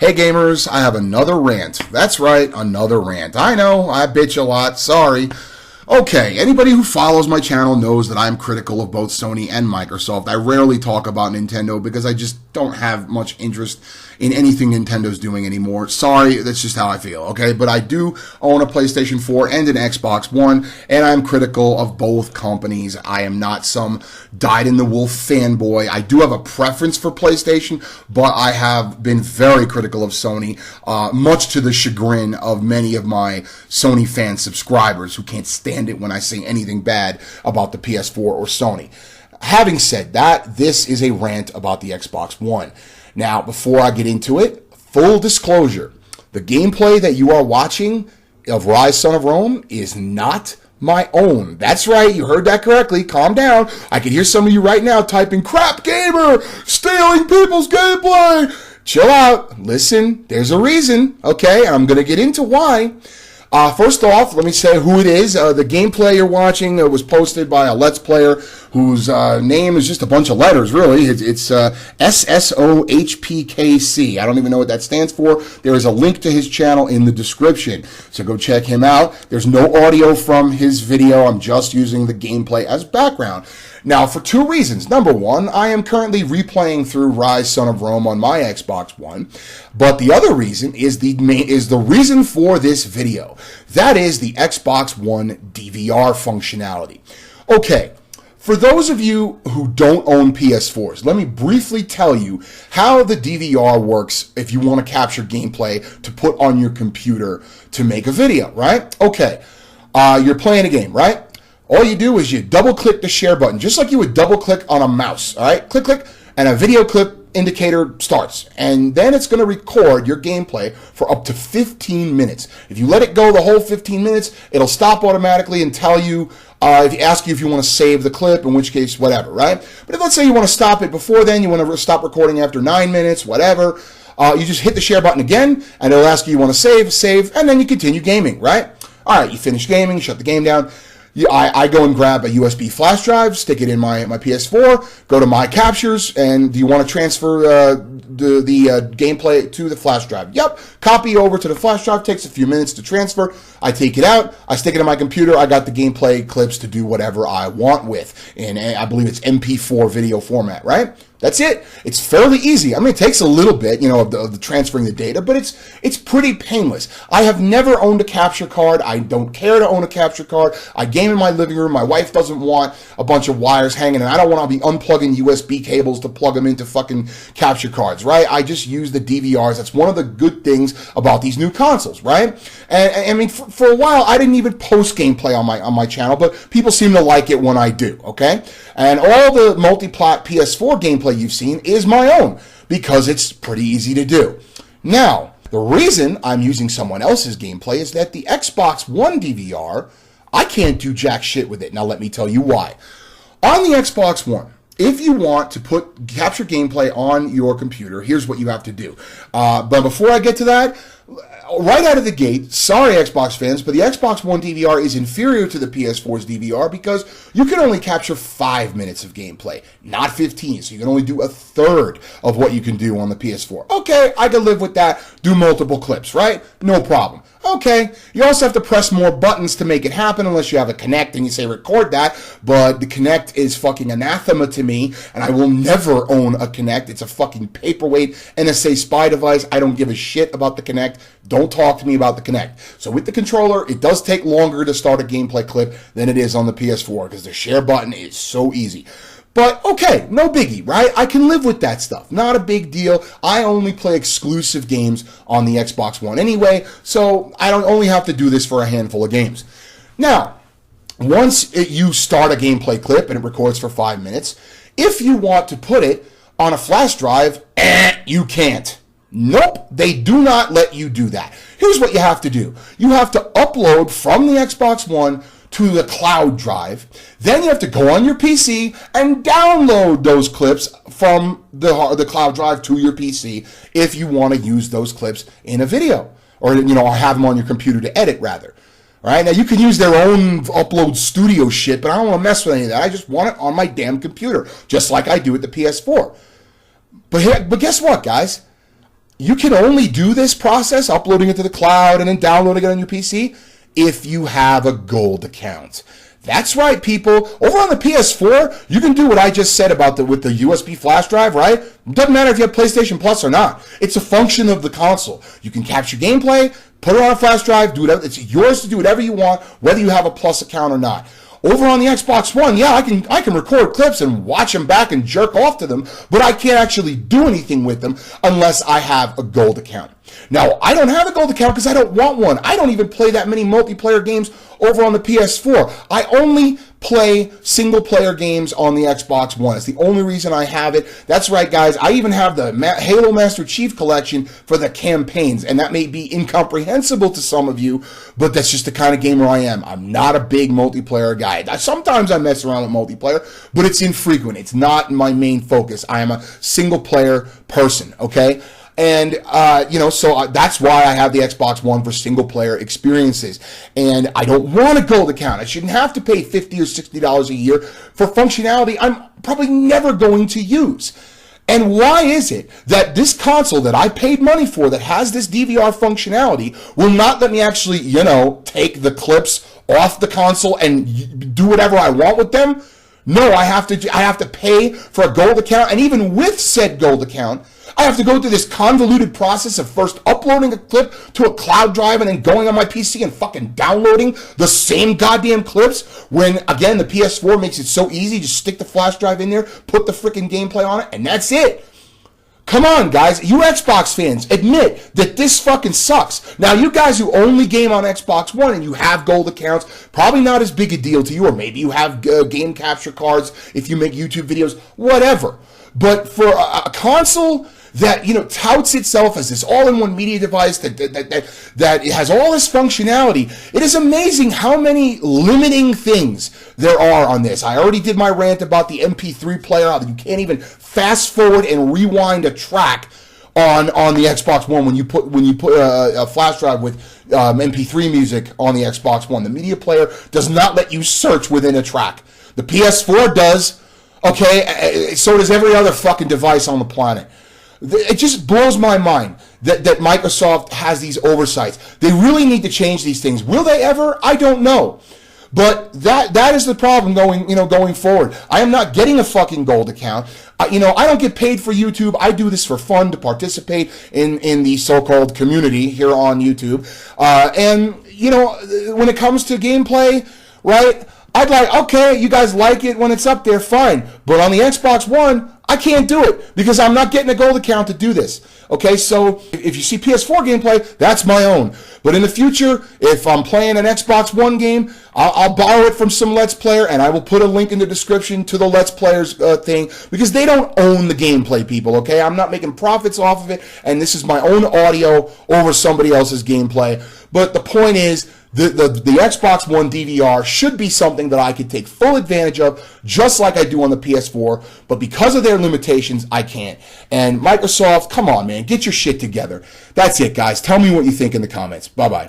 Hey gamers, I have another rant. That's right, another rant. I know, I bitch a lot, sorry. Okay, anybody who follows my channel knows that I'm critical of both Sony and Microsoft. I rarely talk about Nintendo because I just don't have much interest in anything Nintendo's doing anymore. Sorry, that's just how I feel, okay? But I do own a PlayStation 4 and an Xbox One, and I'm critical of both companies. I am not some dyed-in-the-wool fanboy. I do have a preference for PlayStation, but I have been very critical of Sony, much to the chagrin of many of my Sony fan subscribers who can't stand it when I say anything bad about the PS4 or Sony. Having said that, this is a rant about the Xbox One. Now, before I get into it, full disclosure, the gameplay that you are watching of Rise, Son of Rome is not my own. That's right, you heard that correctly. Calm down. I can hear some of you right now typing, "Crap gamer, stealing people's gameplay." Chill out. Listen, there's a reason, okay? And I'm going to get into why. First off, let me say who it is. The gameplay you're watching was posted by a Let's Player whose name is just a bunch of letters, really. It's SSOHPKC. I don't even know what that stands for. There is a link to his channel in the description, so go check him out. There's no audio from his video. I'm just using the gameplay as background. Now, for two reasons. Number one, I am currently replaying through Rise, Son of Rome on my Xbox One. But the other reason is the reason for this video. That is the Xbox One DVR functionality. Okay, for those of you who don't own PS4s, let me briefly tell you how the DVR works if you want to capture gameplay to put on your computer to make a video, right? Okay, you're playing a game, right? All you do is you double-click the share button, just like you would double-click on a mouse, all right? Click, click, and a video clip indicator starts. And then it's going to record your gameplay for up to 15 minutes. If you let it go the whole 15 minutes, it'll stop automatically and tell you, ask you if you want to save the clip, in which case, whatever, right? But if let's say you want to stop it before then, you want to stop recording after 9 minutes, whatever, you just hit the share button again, and it'll ask you want to save, and then you continue gaming, right? All right, you finish gaming, shut the game down. I go and grab a USB flash drive, stick it in my PS4, go to My Captures, and do you want to transfer the gameplay to the flash drive? Yep. Copy over to the flash drive. Takes a few minutes to transfer. I take it out. I stick it in my computer. I got the gameplay clips to do whatever I want with. And I believe it's MP4 video format, right? That's it. It's fairly easy. I mean, it takes a little bit, of the transferring the data, but it's pretty painless. I have never owned a capture card. I don't care to own a capture card. I game in my living room. My wife doesn't want a bunch of wires hanging, and I don't want to be unplugging USB cables to plug them into fucking capture cards, right? I just use the DVRs. That's one of the good things about these new consoles, right? And I mean, for a while, I didn't even post gameplay on my channel, but people seem to like it when I do, okay? And all the multi-plat PS4 gameplay you've seen is my own because it's pretty easy to do. Now, the reason I'm using someone else's gameplay is that the Xbox One DVR, I can't do jack shit with it. Now, let me tell you why. On the Xbox One, if you want to capture gameplay on your computer, here's what you have to do. But before I get to that, right out of the gate, sorry Xbox fans, but the Xbox One DVR is inferior to the PS4's DVR because you can only capture 5 minutes of gameplay, not 15, so you can only do a third of what you can do on the PS4. Okay, I can live with that. Do multiple clips, right? No problem. Okay, you also have to press more buttons to make it happen unless you have a Kinect and you say record that, but the Kinect is fucking anathema to me, and I will never own a Kinect. It's a fucking paperweight NSA spy device. I don't give a shit about the Kinect. Don't talk to me about the Kinect. So with the controller, it does take longer to start a gameplay clip than it is on the PS4 because the share button is so easy. But, okay, no biggie, right? I can live with that stuff. Not a big deal. I only play exclusive games on the Xbox One anyway, so I don't only have to do this for a handful of games. Now, once you start a gameplay clip and it records for 5 minutes, if you want to put it on a flash drive, you can't. Nope, they do not let you do that. Here's what you have to do. You have to upload from the Xbox One to the cloud drive. Then you have to go on your PC and download those clips from the cloud drive to your PC if you want to use those clips in a video or have them on your computer to edit rather. All right, now you can use their own upload studio shit, but I don't want to mess with any of that. I just want it on my damn computer, just like I do with the PS4. But guess what, guys? you can only do this process, uploading it to the cloud and then downloading it on your PC, if you have a gold account. That's right, people. Over on the PS4, you can do what I just said about with the USB flash drive, right? It doesn't matter if you have PlayStation Plus or not. It's a function of the console. You can capture gameplay, put it on a flash drive, do whatever. It's yours to do whatever you want, whether you have a Plus account or not. Over on the Xbox One, yeah, I can record clips and watch them back and jerk off to them, but I can't actually do anything with them unless I have a gold account. Now, I don't have a gold account because I don't want one. I don't even play that many multiplayer games over on the PS4. I only play single-player games on the Xbox One. It's the only reason I have it. That's right, guys. I even have the Halo Master Chief Collection for the campaigns, and that may be incomprehensible to some of you, but that's just the kind of gamer I am. I'm not a big multiplayer guy. Sometimes I mess around with multiplayer, but it's infrequent. It's not my main focus. I am a single-player person, okay? And, so that's why I have the Xbox One for single-player experiences. And I don't want a gold account. I shouldn't have to pay $50 or $60 a year for functionality I'm probably never going to use. And why is it that this console that I paid money for that has this DVR functionality will not let me actually, take the clips off the console and do whatever I want with them? No, I have to pay for a gold account, and even with said gold account, I have to go through this convoluted process of first uploading a clip to a cloud drive and then going on my PC and fucking downloading the same goddamn clips when, again, the PS4 makes it so easy. Just stick the flash drive in there, put the freaking gameplay on it, and that's it. Come on, guys. You Xbox fans, admit that this fucking sucks. Now, you guys who only game on Xbox One and you have gold accounts, probably not as big a deal to you, or maybe you have game capture cards if you make YouTube videos, whatever. But for a console that, touts itself as this all-in-one media device that has all this functionality, it is amazing how many limiting things there are on this. I already did my rant about the MP3 player. You can't even fast forward and rewind a track on the Xbox One when you put a flash drive with MP3 music on the Xbox One. The media player does not let you search within a track. The PS4 does. Okay, so does every other fucking device on the planet. It just blows my mind that Microsoft has these oversights. They really need to change these things. Will they ever? I don't know. But that is the problem going forward. I am not getting a fucking gold account. I don't get paid for YouTube. I do this for fun, to participate in the so-called community here on YouTube. And when it comes to gameplay, right? I'd like, okay, you guys like it when it's up there, fine. But on the Xbox One, I can't do it because I'm not getting a gold account to do this. Okay, so if you see PS4 gameplay, that's my own. But in the future, if I'm playing an Xbox One game, I'll borrow it from some Let's Player, and I will put a link in the description to the Let's Players thing, because they don't own the gameplay, people, okay? I'm not making profits off of it, and this is my own audio over somebody else's gameplay. But the point is, the Xbox One DVR should be something that I could take full advantage of, just like I do on the PS4, but because of their limitations, I can't. And Microsoft, come on, man, get your shit together. That's it, guys. Tell me what you think in the comments. Bye-bye.